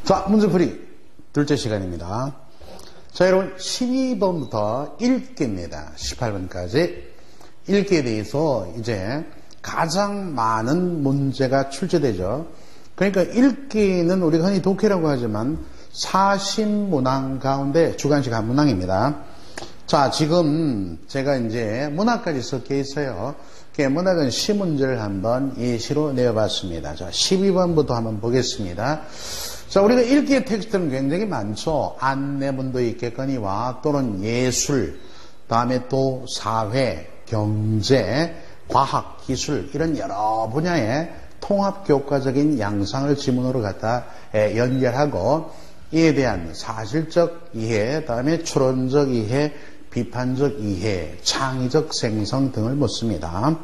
자, 문제풀이 둘째 시간입니다. 자, 여러분 12번부터 읽기입니다. 18번까지 읽기에 대해서 이제 가장 많은 문제가 출제되죠. 그러니까 읽기는 우리가 흔히 독해라고 하지만 사신문항 가운데 주관식 한 문항입니다. 자, 지금 제가 이제 문학까지 섞여 있어요. 문학은 시문제를 한번 예시로 내어봤습니다. 자, 12번부터 한번 보겠습니다. 자, 우리가 읽기의 텍스트는 굉장히 많죠. 안내문도 있겠거니와 또는 예술, 다음에 또 사회, 경제, 과학, 기술 이런 여러 분야의 통합교과적인 양상을 지문으로 갖다 연결하고 이에 대한 사실적 이해, 다음에 추론적 이해, 비판적 이해, 창의적 생성 등을 묻습니다.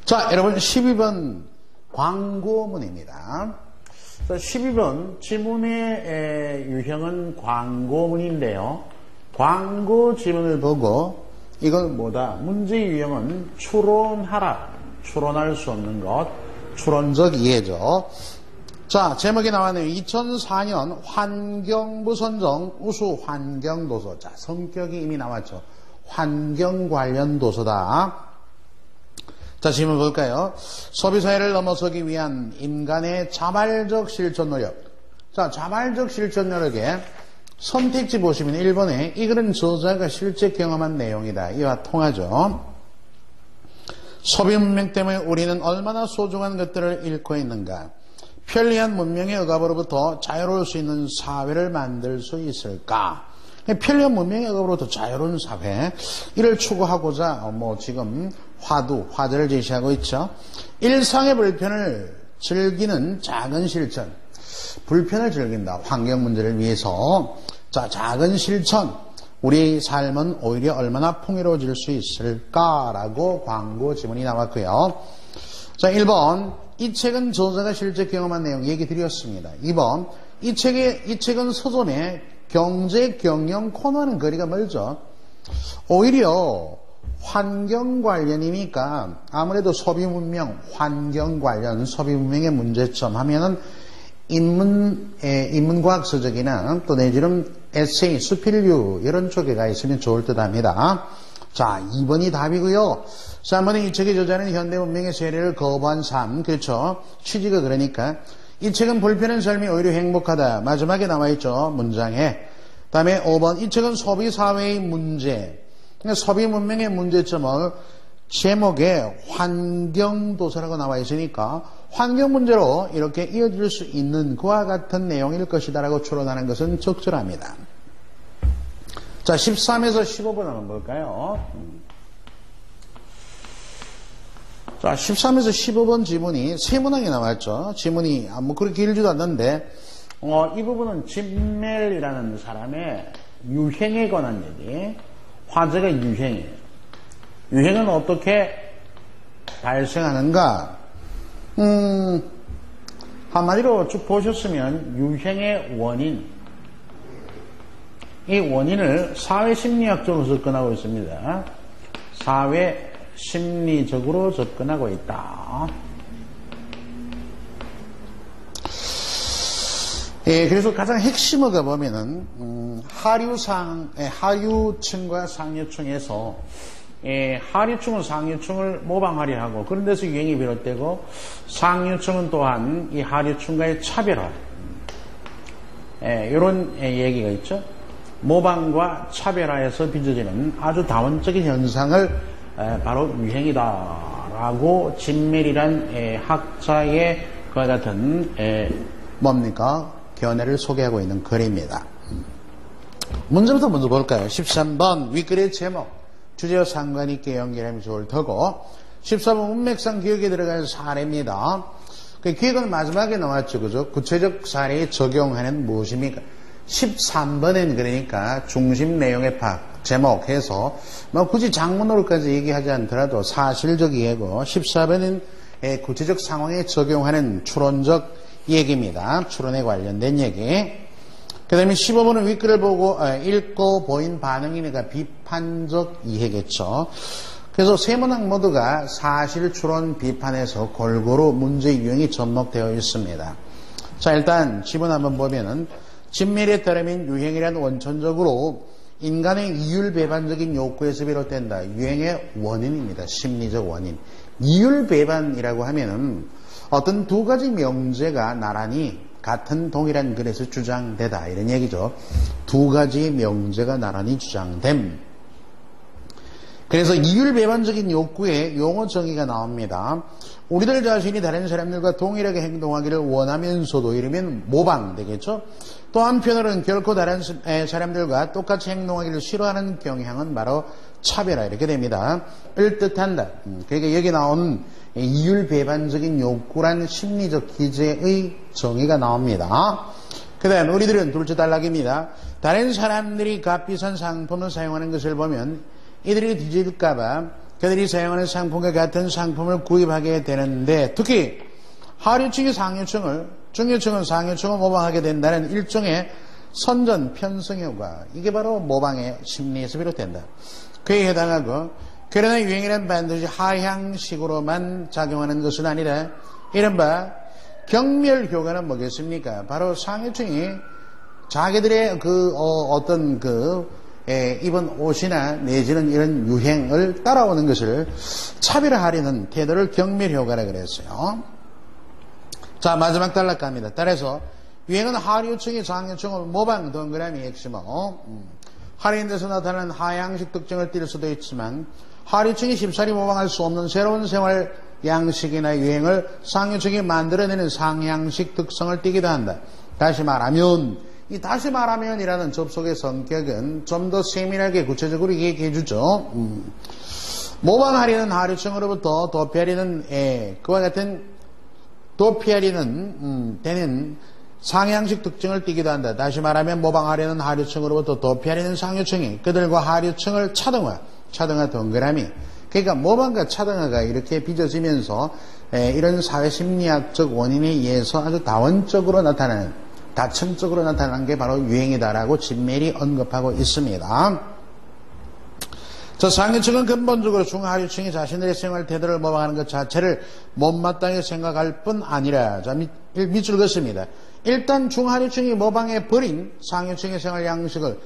자, 여러분 12번 광고문입니다. 12번 지문의 유형은 광고문인데요. 광고 지문을 보고 이건 뭐다? 문제 유형은 추론하라. 추론할 수 없는 것. 추론적 이해죠. 자, 제목이 나왔네요. 2004년 환경부 선정 우수 환경도서. 자, 성격이 이미 나왔죠. 환경 관련 도서다. 자, 질문 볼까요? 소비사회를 넘어서기 위한 인간의 자발적 실천 노력. 자, 자발적 실천 노력에 선택지 보시면 1번에 이 글은 저자가 실제 경험한 내용이다. 이와 통하죠. 소비 문명 때문에 우리는 얼마나 소중한 것들을 잃고 있는가. 편리한 문명의 억압으로부터 자유로울 수 있는 사회를 만들 수 있을까? 편리한 문명의 억압으로부터 자유로운 사회, 이를 추구하고자 지금 화제를 제시하고 있죠. 일상의 불편을 즐기는 작은 실천, 불편을 즐긴다. 환경 문제를 위해서. 자, 작은 실천, 우리 삶은 오히려 얼마나 풍요로워질 수 있을까라고 광고 지문이 나왔고요. 자, 1번 이 책은 저자가 실제 경험한 내용 얘기 드렸습니다. 2번 이 책은 서점의 경제 경영 코너는 거리가 멀죠. 오히려 환경 관련이니까 아무래도 소비 문명, 환경 관련 소비 문명의 문제점 하면은 인문과학 서적이나 또 내지는 에세이, 수필류 이런 쪽에 가 있으면 좋을 듯 합니다. 자, 2번이 답이고요. 3번에 이 책의 저자는 현대 문명의 세례를 거부한 삶. 그렇죠. 취지가 그러니까 이 책은 불편한 삶이 오히려 행복하다. 마지막에 나와 있죠. 문장에. 다음에 5번 이 책은 소비 사회의 문제. 그러니까 소비 문명의 문제점을 제목에 환경도서라고 나와 있으니까 환경 문제로 이렇게 이어질 수 있는 그와 같은 내용일 것이다라고 추론하는 것은 적절합니다. 자, 13에서 15번 한번 볼까요? 자, 13에서 15번 지문이 세 문항이 나왔죠. 지문이 그렇게 길지도 않는데 이 부분은 짐멜이라는 사람의 유행에 관한 얘기. 화제가 유행이에요. 유행은 어떻게 발생하는가? 한마디로 쭉 보셨으면 유행의 원인, 이 원인을 사회심리학적으로 접근하고 있습니다. 사회심리적으로 접근하고 있다. 예, 그래서 가장 핵심을 가보면은 하류층과 상류층에서 하류층은 상류층을 모방하려 하고 그런 데서 유행이 비롯되고 상류층은 또한 이 하류층과의 차별화 이런 얘기가 있죠. 모방과 차별화에서 빚어지는 아주 다원적인 현상을 바로 유행이다라고 진멜이란 학자의 그와 같은 뭡니까? 견해를 소개하고 있는 글입니다. 문제부터 먼저 볼까요? 13번 윗글의 제목 주제와 상관 있게 연결하면 좋을 테고 14번 문맥상 기억에 들어갈 사례입니다. 그 기억은 마지막에 나왔죠. 그죠? 구체적 사례에 적용하는 무엇입니까? 13번엔 그러니까 중심 내용의 파악, 제목해서 굳이 장문으로까지 얘기하지 않더라도 사실적 이해고 14번은 구체적 상황에 적용하는 추론적 얘기입니다. 추론에 관련된 얘기. 그 다음에 15번은 윗글을 보고 읽고 보인 반응이니까 비판적 이해겠죠. 그래서 세 문항 모두가 사실 추론 비판에서 골고루 문제 유형이 접목되어 있습니다. 자, 일단 지문 한번 보면은 진밀에 따르면 유행이란 원천적으로 인간의 이율배반적인 욕구에서 비롯된다. 유행의 원인입니다. 심리적 원인. 이율배반이라고 하면은 어떤 두 가지 명제가 나란히 같은 동일한 글에서 주장되다 이런 얘기죠. 두 가지 명제가 나란히 주장됨. 그래서 이율배반적인 욕구의 용어 정의가 나옵니다. 우리들 자신이 다른 사람들과 동일하게 행동하기를 원하면서도 이러면 모방되겠죠. 또 한편으로는 결코 다른 사람들과 똑같이 행동하기를 싫어하는 경향은 바로 차별화 이렇게 됩니다. 을 뜻한다. 그러니까 여기 나오는 이율배반적인 욕구란 심리적 기제의 정의가 나옵니다. 그 다음 우리들은 둘째 단락입니다. 다른 사람들이 값비싼 상품을 사용하는 것을 보면 이들이 뒤질까봐 그들이 사용하는 상품과 같은 상품을 구입하게 되는데 특히 하류층이 상류층을 중류층은 상류층을 모방하게 된다는 일종의 선전 편성 효과 이게 바로 모방의 심리에서 비롯된다. 그에 해당하고 그러나 유행이란 반드시 하향식으로만 작용하는 것은 아니라 이른바 경멸 효과는 뭐겠습니까? 바로 상류층이 자기들의 입은 옷이나 내지는 이런 유행을 따라오는 것을 차별화하려는 태도를 경멸 효과라 그랬어요. 자, 마지막 단락 갑니다. 따라서 유행은 하류층이 상류층을 모방 동그라미 엑시모 하류인데서 나타나는 하향식 특징을 띌 수도 있지만 하류층이 쉽사리 모방할 수 없는 새로운 생활 양식이나 유행을 상류층이 만들어내는 상향식 특성을 띠기도 한다. 다시 말하면 이라는 접속의 성격은 좀 더 세밀하게 구체적으로 얘기해 주죠. 모방하려는 하류층으로부터 도피하려는 그와 같은 도피하려는 되는 상향식 특징을 띠기도 한다. 다시 말하면 모방하려는 하류층으로부터 도피하려는 상류층이 그들과 하류층을 차등화 동그라미. 그러니까 모방과 차등화가 이렇게 빚어지면서 이런 사회심리학적 원인에 의해서 아주 다원적으로 다층적으로 나타나는 게 바로 유행이다라고 진밀히 언급하고 있습니다. 자, 상류층은 근본적으로 중하류층이 자신들의 생활 태도를 모방하는 것 자체를 못마땅히 생각할 뿐 아니라 자, 밑줄 긋습니다. 일단 중하류층이 모방해버린 상류층의 생활 양식을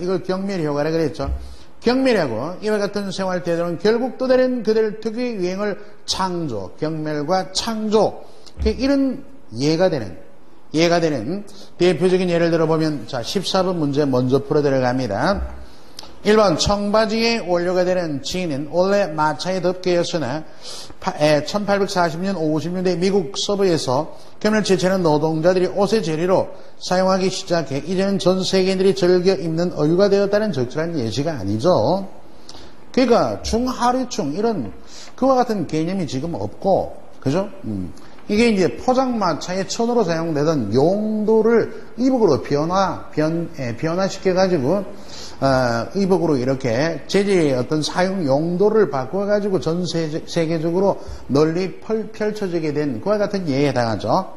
이걸 경멸 효과라 그랬죠. 경멸하고 이와 같은 생활 태도는 결국 또 다른 그들 특유의 유행을 경멸과 창조 이런 예가 되는 대표적인 예를 들어보면 자 14번 문제 먼저 풀어 들어갑니다. 1번 청바지에 원료가 되는 진은 원래 마차의 덮개였으나 1840년 50년대 미국 서부에서 금을 채취하는 노동자들이 옷의 재료로 사용하기 시작해 이제는 전 세계인들이 즐겨 입는 어유가 되었다는 적절한 예시가 아니죠. 그러니까 중하류층 이런 그와 같은 개념이 지금 없고 그죠? 이게 이제 포장마차의 천으로 사용되던 용도를 이북으로 변화시켜가지고, 이북으로 이렇게 재질의 어떤 사용 용도를 바꿔가지고 전 세계적으로 널리 펼쳐지게 된 그와 같은 예에 해당하죠.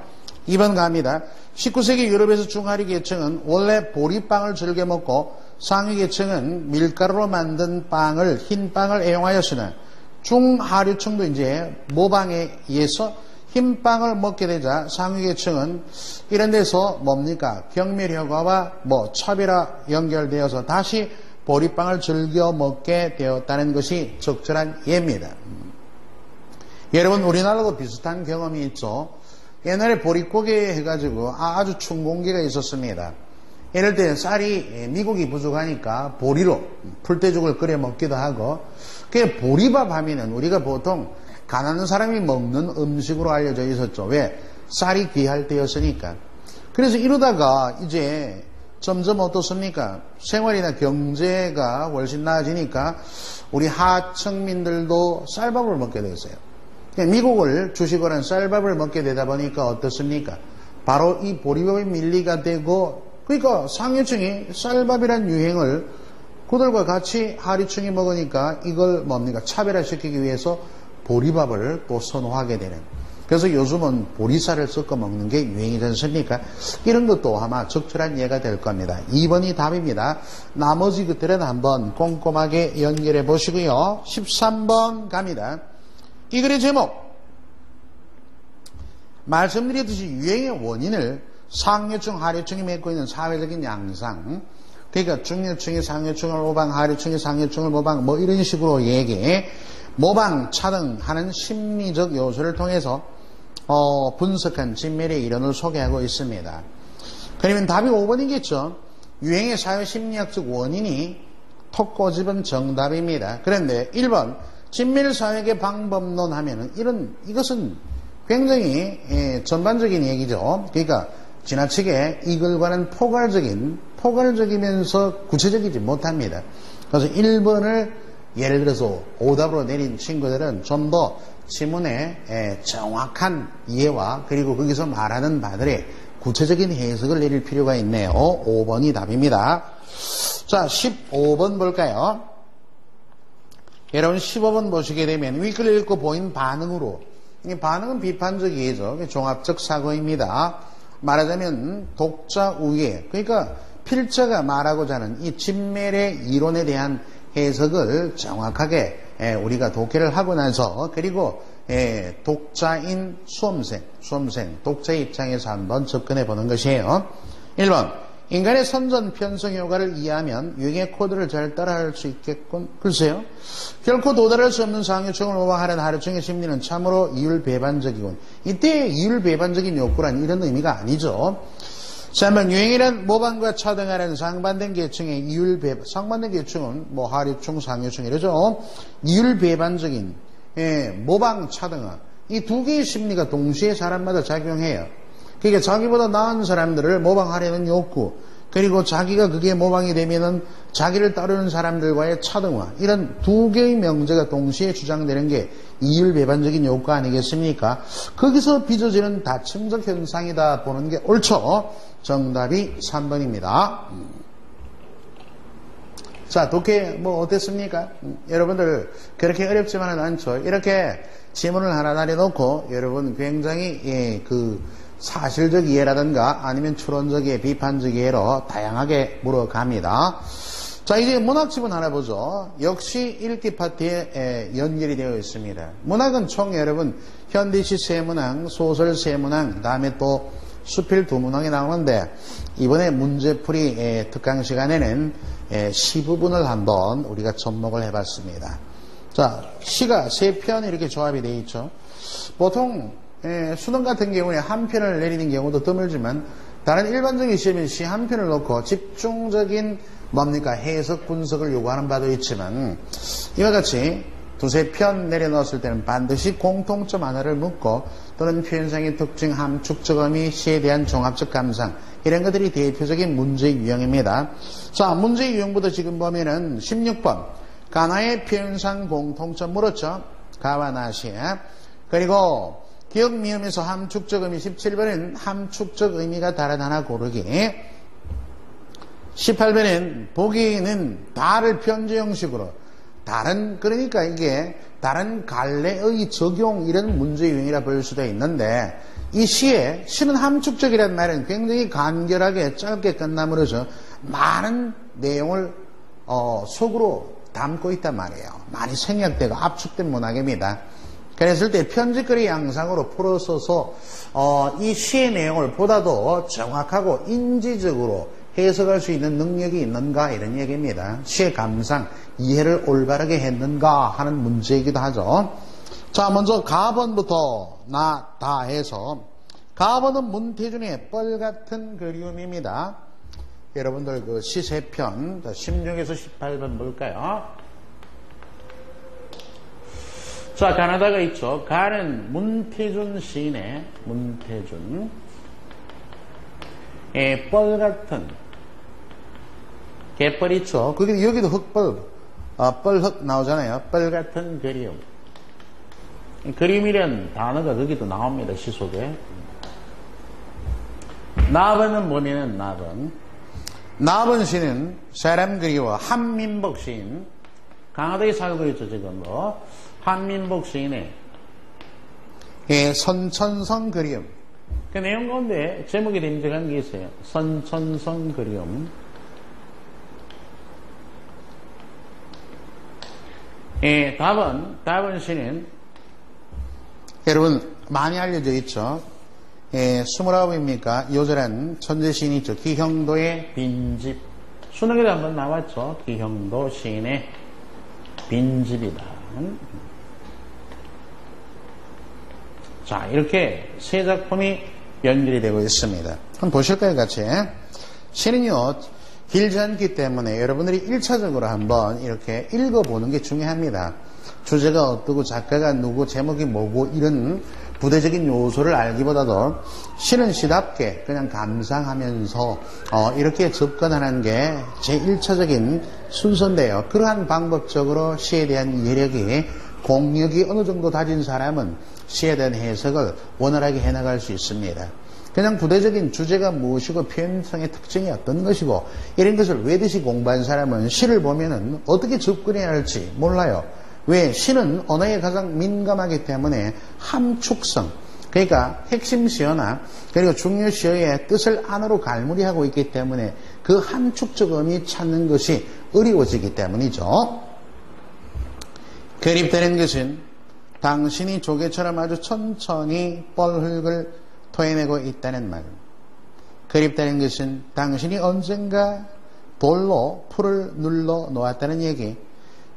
2번 갑니다. 19세기 유럽에서 중하류 계층은 원래 보리빵을 즐겨 먹고 상위 계층은 밀가루로 만든 흰 빵을 애용하였으나 중하류층도 이제 모방에 의해서 흰빵을 먹게 되자 상위계층은 이런 데서 뭡니까? 경멸효과와 차별화 연결되어서 다시 보리빵을 즐겨 먹게 되었다는 것이 적절한 예입니다. 여러분 우리나라도 비슷한 경험이 있죠. 옛날에 보릿고개 해가지고 아주 춘공기가 있었습니다. 이럴 때 쌀이 미국이 부족하니까 보리로 풀떼죽을 끓여 먹기도 하고 그 보리밥 하면은 우리가 보통 가난한 사람이 먹는 음식으로 알려져 있었죠. 왜? 쌀이 귀할 때였으니까. 그래서 이러다가 이제 점점 어떻습니까? 생활이나 경제가 훨씬 나아지니까 우리 하층민들도 쌀밥을 먹게 됐어요. 미국을 주식을 한 쌀밥을 먹게 되다 보니까 어떻습니까? 바로 이 보리밥의 밀리가 되고 그러니까 상류층이 쌀밥이란 유행을 그들과 같이 하류층이 먹으니까 이걸 차별화시키기 위해서 보리밥을 또 선호하게 되는. 그래서 요즘은 보리쌀을 섞어 먹는 게 유행이지 않습니까? 이런 것도 아마 적절한 예가 될 겁니다. 2번이 답입니다. 나머지 것들은 한번 꼼꼼하게 연결해 보시고요. 13번 갑니다. 이 글의 제목 말씀드렸듯이 유행의 원인을 상류층, 하류층이 맺고 있는 사회적인 양상, 그러니까 중류층이 상류층을 모방, 하류층이 상류층을 모방, 뭐 이런 식으로 얘기해 모방, 차등하는 심리적 요소를 통해서 분석한 진멸의 이론을 소개하고 있습니다. 그러면 답이 5번이겠죠. 유행의 사회심리학적 원인이 톡 꼬집은 정답입니다. 그런데 1번 진멸사회계 방법론 하면은 이것은 굉장히 전반적인 얘기죠. 그러니까 지나치게 이걸과는 포괄적이면서 구체적이지 못합니다. 그래서 1번을 예를 들어서 오답으로 내린 친구들은 좀 더 지문의 정확한 이해와 그리고 거기서 말하는 바들의 구체적인 해석을 내릴 필요가 있네요. 5번이 답입니다. 자, 15번 볼까요? 여러분 15번 보시게 되면 위글을 읽고 보인 반응으로, 이 반응은 비판적이죠. 종합적 사고입니다. 말하자면 독자 우회, 그러니까 필자가 말하고자 하는 이 진멸의 이론에 대한 해석을 정확하게 우리가 독해를 하고 나서 그리고 독자인 수험생, 독자의 입장에서 한번 접근해 보는 것이에요. 1번 인간의 선전 편성 효과를 이해하면 유행의 코드를 잘 따라할 수 있겠군. 글쎄요. 결코 도달할 수 없는 상류층을 모방하는 하류층의 심리는 참으로 이율배반적이군. 이때 이율배반적인 욕구란 이런 의미가 아니죠. 자, 한번 유행이란 모방과 차등하는 상반된 계층의 상반된 계층은 뭐 하류층, 상류층 이러죠. 이율배반적인 모방, 차등화, 이 두 개의 심리가 동시에 사람마다 작용해요. 그러니까 자기보다 나은 사람들을 모방하려는 욕구, 그리고 자기가 그게 모방이 되면은 자기를 따르는 사람들과의 차등화, 이런 두 개의 명제가 동시에 주장되는 게 이율배반적인 욕구 아니겠습니까? 거기서 빚어지는 다층적 현상이다 보는 게 옳죠. 정답이 3번입니다. 자, 독해 뭐 어땠습니까? 여러분들 그렇게 어렵지만은 않죠. 이렇게 지문을 하나 날려놓고 여러분 굉장히 사실적 이해라든가 아니면 추론적 이해, 비판적 이해로 다양하게 물어갑니다. 자, 이제 문학 지문 하나 보죠. 역시 읽기 파트에 연결이 되어 있습니다. 문학은 총 여러분 현대시 세문항, 소설 세문항, 다음에 또 수필 두 문항이 나오는데 이번에 문제풀이 특강 시간에는 시 부분을 한번 우리가 접목을 해봤습니다. 자, 시가 세 편 이렇게 조합이 되어 있죠. 보통 수능 같은 경우에 한 편을 내리는 경우도 드물지만 다른 일반적인 시험에 시 한 편을 놓고 집중적인 해석 분석을 요구하는 바도 있지만 이와 같이 두세 편 내려놓았을 때는 반드시 공통점 하나를 묻고 또는 표현상의 특징, 함축적 의미, 시에 대한 종합적 감상 이런 것들이 대표적인 문제 유형입니다. 자, 문제 유형부터 지금 보면은 16번 가나의 표현상 공통점 물었죠. 가와 나시. 그리고 기억 미음에서 함축적 의미 17번은 함축적 의미가 다른 하나 고르기. 18번은 보기는 다를 편지 형식으로 그러니까 이게 다른 갈래의 적용 이런 문제 유형이라 볼 수도 있는데 이 시는 함축적이라는 말은 굉장히 간결하게 짧게 끝남으로써 많은 내용을 속으로 담고 있단 말이에요. 많이 생략되고 압축된 문학입니다. 그랬을 때 편집거리 양상으로 풀어서서 이 시의 내용을 보다도 정확하고 인지적으로 해석할 수 있는 능력이 있는가 이런 얘기입니다. 시의 감상, 이해를 올바르게 했는가 하는 문제이기도 하죠. 자, 먼저 가번부터 다 해서 가번은 문태준의 뻘 같은 그리움입니다. 여러분들 그 시 세 편 16에서 18번 볼까요? 자, 가나다가 있죠. 가는 문태준 시인의 뻘 같은 개뻘 있죠. 여기도 흙벌, 뻘흙 나오잖아요. 뻘 같은 그리움. 그림이란 단어가 거기도 나옵니다. 시 속에. 나번은 뭐냐면 나번 시는 사람 그리워 한민복 시인, 강화도에 살고 있죠. 지금도 한민복 시인의 선천성 그리움. 그 내용 가운데 제목에 등장한 게 있어요. 선천성 그리움. 답은 시는 여러분 많이 알려져 있죠. 29입니까? 요절한 천재 시인이 있죠. 기형도의 빈집. 수능에도 한번 나왔죠. 기형도 시인의 빈집이다. 자, 이렇게 세 작품이 연결이 되고 있습니다. 한번 보실까요, 같이? 시는요, 길지 않기 때문에 여러분들이 1차적으로 한번 이렇게 읽어보는 게 중요합니다. 주제가 어떠고 작가가 누구, 제목이 뭐고 이런 부대적인 요소를 알기보다도 시는 시답게 그냥 감상하면서 이렇게 접근하는 게 제 1차적인 순서인데요. 그러한 방법적으로 시에 대한 이해력이 공력이 어느 정도 다진 사람은 시에 대한 해석을 원활하게 해나갈 수 있습니다. 그냥 부대적인 주제가 무엇이고 표현성의 특징이 어떤 것이고 이런 것을 외듯이 공부한 사람은 시를 보면은 어떻게 접근해야 할지 몰라요. 왜? 시는 언어에 가장 민감하기 때문에 함축성, 그러니까 핵심 시어나 그리고 중요 시어의 뜻을 안으로 갈무리하고 있기 때문에 그 함축적 의미 찾는 것이 어려워지기 때문이죠. 결입되는 것은 당신이 조개처럼 아주 천천히 뻘흙을 토해내고 있다는 말. 결입되는 것은 당신이 언젠가 돌로 풀을 눌러 놓았다는 얘기.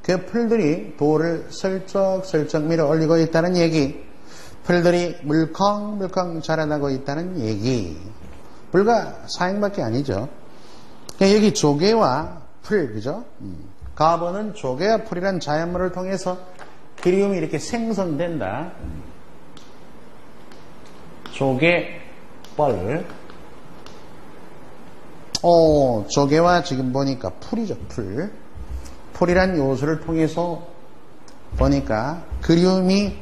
그 풀들이 돌을 슬쩍슬쩍 밀어 올리고 있다는 얘기. 풀들이 물컹물컹 자라나고 있다는 얘기. 불과 사행밖에 아니죠. 여기 조개와 풀, 그죠? 가버는 조개와 풀이란 자연물을 통해서 그리움이 이렇게 생성된다. 조개, 뻘. 조개와 지금 보니까 풀이죠, 풀. 풀이란 요소를 통해서 보니까 그리움이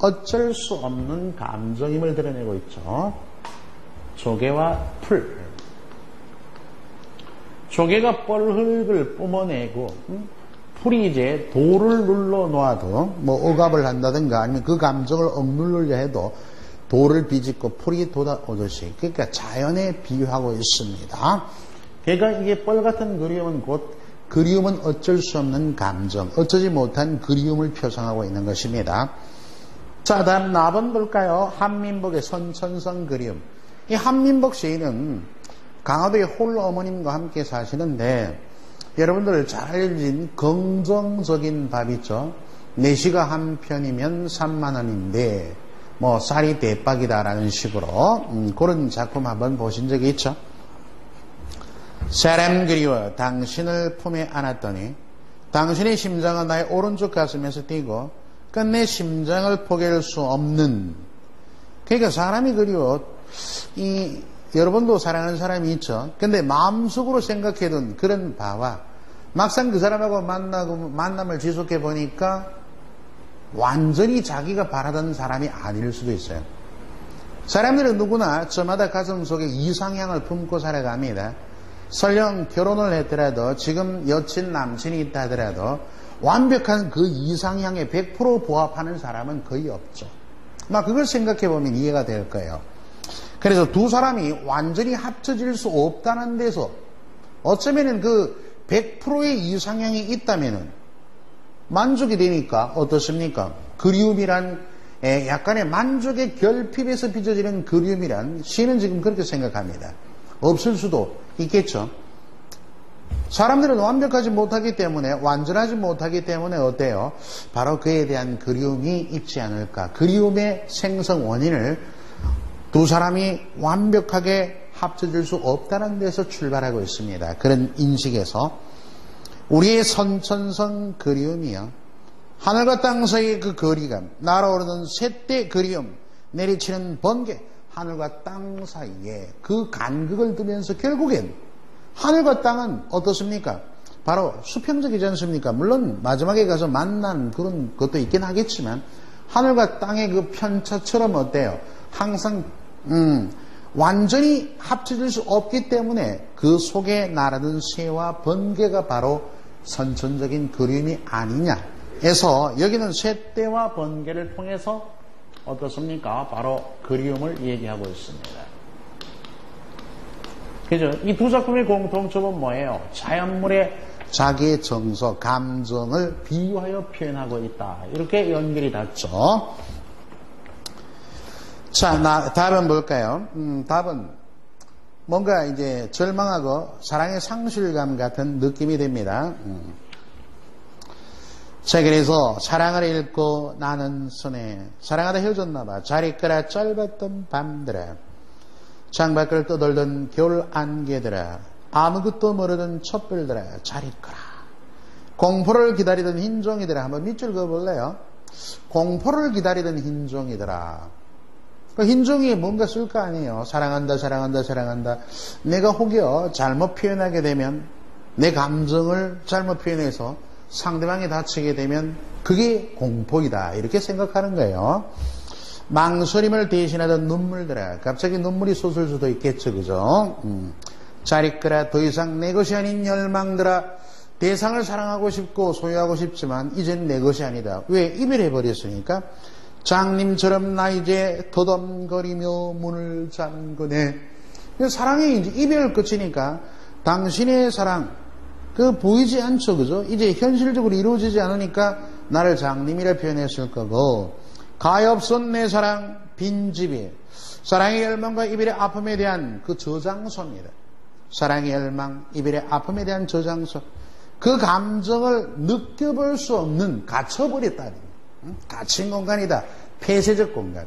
어쩔 수 없는 감정임을 드러내고 있죠. 조개와 풀. 조개가 뻘흙을 뿜어내고 풀이 이제 돌을 눌러 놓아도 뭐 억압을 한다든가 아니면 그 감정을 억누르려 해도 돌을 비집고 풀이 돋아오듯이 그러니까 자연에 비유하고 있습니다. 그러니까 이게 뻘 같은 그리움은 곧 그리움은 어쩔 수 없는 감정, 어쩌지 못한 그리움을 표상하고 있는 것입니다. 자, 다음 나번 볼까요? 한민복의 선천성 그리움. 이 한민복 시인은 강화도의 홀로 어머님과 함께 사시는데 여러분들 잘 알려진 긍정적인 밥 있죠? 4시가 한 편이면 3만 원인데 뭐 쌀이 대박이다라는 식으로 그런 작품 한번 보신 적이 있죠? 사람 그리워 당신을 품에 안았더니 당신의 심장은 나의 오른쪽 가슴에서 뛰고 끝내 심장을 포기할 수 없는, 그러니까 사람이 그리워 여러분도 사랑하는 사람이 있죠. 근데 마음속으로 생각해둔 그런 바와 막상 그 사람하고 만남을 지속해 보니까 완전히 자기가 바라던 사람이 아닐 수도 있어요. 사람들은 누구나 저마다 가슴속에 이상향을 품고 살아갑니다. 설령 결혼을 했더라도 지금 여친 남친이 있다 하더라도 완벽한 그 이상향에 100% 부합하는 사람은 거의 없죠. 그걸 생각해 보면 이해가 될 거예요. 그래서 두 사람이 완전히 합쳐질 수 없다는 데서 어쩌면은 그 100%의 이상향이 있다면은 만족이 되니까 어떻습니까? 그리움이란 약간의 만족의 결핍에서 빚어지는 그리움이란 시는 지금 그렇게 생각합니다. 없을 수도 있겠죠. 사람들은 완벽하지 못하기 때문에, 완전하지 못하기 때문에 어때요? 바로 그에 대한 그리움이 있지 않을까. 그리움의 생성 원인을 두 사람이 완벽하게 합쳐질 수 없다는 데서 출발하고 있습니다. 그런 인식에서 우리의 선천성 그리움이요, 하늘과 땅 사이의 그 거리감, 날아오르는 셋대 그리움, 내리치는 번개, 하늘과 땅 사이에 그 간극을 두면서 결국엔 하늘과 땅은 어떻습니까? 바로 수평적이지 않습니까? 물론 마지막에 가서 만난 그런 것도 있긴 하겠지만 하늘과 땅의 그 편차처럼 어때요? 항상 완전히 합쳐질 수 없기 때문에 그 속에 날아든 새와 번개가 바로 선천적인 그림이 아니냐 해서 여기는 셋대와 번개를 통해서 어떻습니까? 바로 그리움을 얘기하고 있습니다. 그죠? 이 두 작품의 공통점은 뭐예요? 자연물의 자기의 정서, 감정을 비유하여 표현하고 있다. 이렇게 연결이 닿죠. 자, 답은 뭘까요? 답은 뭔가 이제 절망하고 사랑의 상실감 같은 느낌이 됩니다. 자, 그래서 사랑을 잃고 나는 선해. 사랑하다 헤어졌나봐. 잘 있거라 짧았던 밤들아. 창밖을 떠돌던 겨울 안개들아. 아무것도 모르던 촛불들아. 잘 있거라. 공포를 기다리던 흰종이들아. 한번 밑줄 그어볼래요? 공포를 기다리던 흰종이들아. 그 흰종이 뭔가 쓸 거 아니에요. 사랑한다, 사랑한다, 사랑한다. 내가 혹여 잘못 표현하게 되면, 내 감정을 잘못 표현해서 상대방이 다치게 되면 그게 공포이다. 이렇게 생각하는 거예요. 망설임을 대신하던 눈물들아. 갑자기 눈물이 솟을 수도 있겠죠. 그죠? 잘 있거라. 더 이상 내 것이 아닌 열망들아. 대상을 사랑하고 싶고 소유하고 싶지만 이젠 내 것이 아니다. 왜? 이별해버렸으니까. 장님처럼 나 이제 더덤거리며 문을 잠그네. 사랑이 이제 이별 끝이니까 당신의 사랑, 그 보이지 않죠. 그죠? 이제 현실적으로 이루어지지 않으니까 나를 장님이라 표현했을 거고, 가엾은 내 사랑, 빈집이. 사랑의 열망과 이별의 아픔에 대한 그 저장소입니다. 사랑의 열망, 이별의 아픔에 대한 저장소. 그 감정을 느껴볼 수 없는, 갇혀버렸다는, 갇힌 공간이다. 폐쇄적 공간.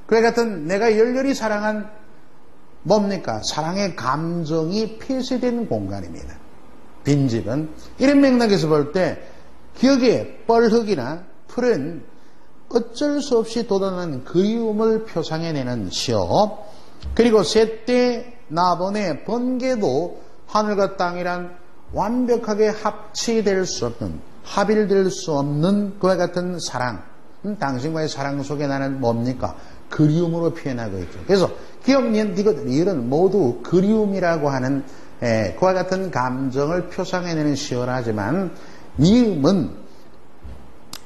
그래 같은 내가 열렬히 사랑한 뭡니까? 사랑의 감정이 폐쇄된 공간입니다. 빈집은. 이런 맥락에서 볼 때 기억의 뻘흙이나 풀은 어쩔 수 없이 돋아나는 그리움을 표상해내는 시어. 그리고 셋대 나번의 번개도 하늘과 땅이란 완벽하게 합치될 수 없는, 합일될 수 없는 그와 같은 사랑. 당신과의 사랑 속에 나는 뭡니까? 그리움으로 표현하고 있죠. 그래서 기억, 니은, 디귿, 리을은 모두 그리움이라고 하는 그와 같은 감정을 표상해내는 시어라 하지만, 미음은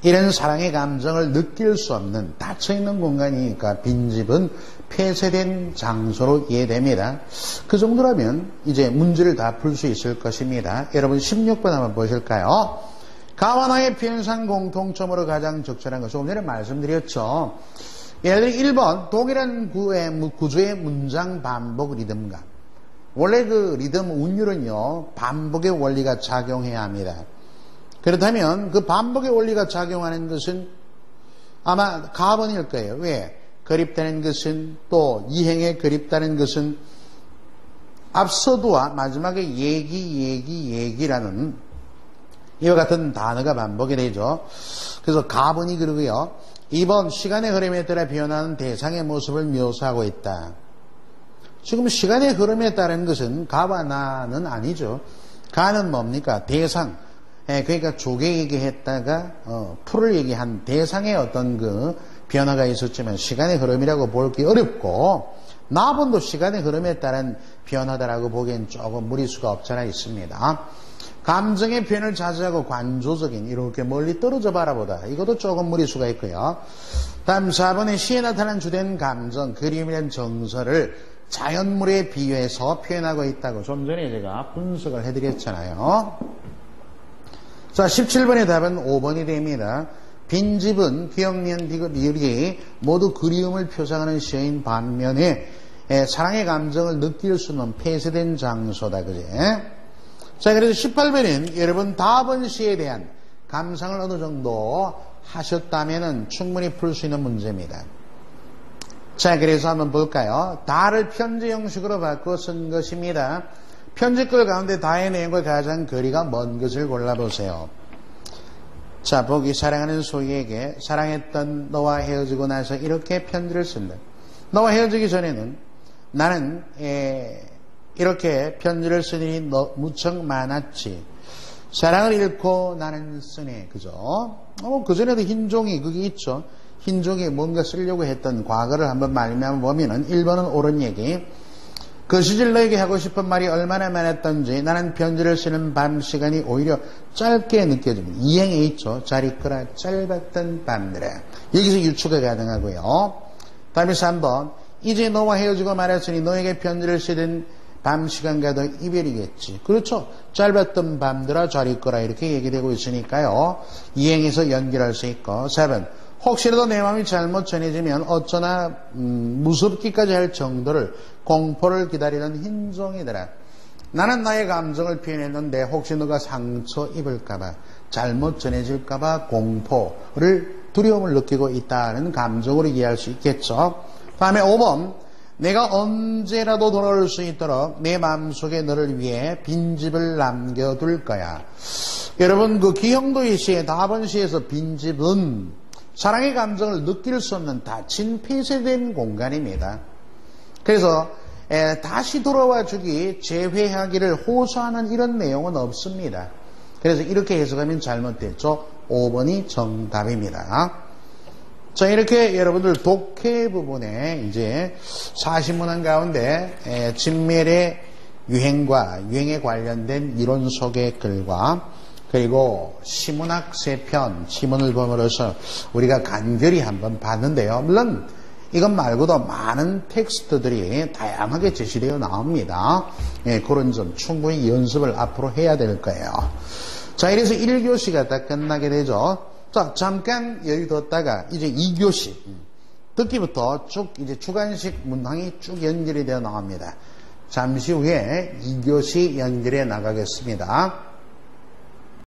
이런 사랑의 감정을 느낄 수 없는 닫혀있는 공간이니까 빈집은 폐쇄된 장소로 이해됩니다. 그 정도라면 이제 문제를 다 풀 수 있을 것입니다. 여러분 16번 한번 보실까요? 가와 나의 표현상 공통점으로 가장 적절한 것, 조금 전에 말씀드렸죠. 예를 들어 1번 동일한 구조의 문장 반복 리듬감. 원래 그 리듬 운율은요, 반복의 원리가 작용해야 합니다. 그렇다면 그 반복의 원리가 작용하는 것은 아마 가번일 거예요. 왜? 그립다는 것은, 또 이행에 그립다는 것은 앞서도와 마지막에 얘기라는 이와 같은 단어가 반복이 되죠. 그래서 가번이 그러고요. 2번 시간의 흐름에 따라 변하는 대상의 모습을 묘사하고 있다. 지금 시간의 흐름에 따른 것은 가와 나는 아니죠. 가는 뭡니까? 대상. 그러니까 조개 얘기했다가 풀을 얘기한 대상의 어떤 그 변화가 있었지만 시간의 흐름이라고 보기 어렵고, 나번도 시간의 흐름에 따른 변화다라고 보기엔 조금 무리수가 없잖아 있습니다. 감정의 표현을 자세하고 관조적인, 이렇게 멀리 떨어져 바라보다, 이것도 조금 무리수가 있고요. 다음 4번에 시에 나타난 주된 감정, 그림이란 정서를 자연물에 비유해서 표현하고 있다고 좀 전에 제가 분석을 해드렸잖아요. 자, 17번의 답은 5번이 됩니다. 빈집은 기억, 니은, 디귿, 리을이 모두 그리움을 표상하는 시인 반면에 사랑의 감정을 느낄 수 없는 폐쇄된 장소다. 그제? 자, 그래서 18번은 여러분 답은 시에 대한 감상을 어느 정도 하셨다면 충분히 풀 수 있는 문제입니다. 자, 그래서 한번 볼까요? 다를 편지 형식으로 바꿔 쓴 것입니다. 편지글 가운데 다의 내용과 가장 거리가 먼 것을 골라보세요. 자, 보기. 사랑하는 소희에게 사랑했던 너와 헤어지고 나서 이렇게 편지를 쓴다. 너와 헤어지기 전에는 나는 이렇게 편지를 쓴 일이 무척 많았지. 사랑을 잃고 나는 쓰네. 그죠? 그전에도 흰종이 그게 있죠. 흰종이 뭔가 쓰려고 했던 과거를 한번 말미암아 보면은 1번은 옳은 얘기. 그 시절 너에게 하고 싶은 말이 얼마나 많았던지 나는 편지를 쓰는 밤 시간이 오히려 짧게 느껴집니다. 이행에 있죠. 잘 있거라 짧았던 밤들에. 여기서 유추가 가능하고요. 다음에 3번. 이제 너와 헤어지고 말았으니 너에게 편지를 쓰던 밤 시간과도 이별이겠지. 그렇죠. 짧았던 밤들아 잘 있거라 이렇게 얘기되고 있으니까요. 이행에서 연결할 수 있고. 4번. 혹시라도 내 마음이 잘못 전해지면 어쩌나 무섭기까지 할 정도를 공포를 기다리는 흰종이더라. 나는 나의 감정을 표현했는데 혹시 너가 상처 입을까봐 잘못 전해질까봐 공포를 두려움을 느끼고 있다는 감정으로 이해할 수 있겠죠. 다음에 5번 내가 언제라도 돌아올 수 있도록 내 마음속에 너를 위해 빈집을 남겨둘 거야. 여러분 그 기형도의 시의 다번시에서 빈집은 사랑의 감정을 느낄 수 없는 닫힌 폐쇄된 공간입니다. 그래서 다시 돌아와 주기 재회하기를 호소하는 이런 내용은 없습니다. 그래서 이렇게 해석하면 잘못됐죠. 5번이 정답입니다. 자, 이렇게 여러분들 독해 부분에 이제 40문항 가운데 진멸의 유행과 유행에 관련된 이론 소개 글과 그리고 시문학 3편 시문을 보므로서 우리가 간결히 한번 봤는데요. 물론 이것 말고도 많은 텍스트들이 다양하게 제시되어 나옵니다. 그런 점 충분히 연습을 앞으로 해야 될 거예요. 자, 이래서 1교시가 다 끝나게 되죠. 자, 잠깐 여유 뒀다가 이제 2교시 듣기부터 쭉 이제 주관식 문항이 쭉 연결이 되어 나옵니다. 잠시 후에 2교시 연결해 나가겠습니다.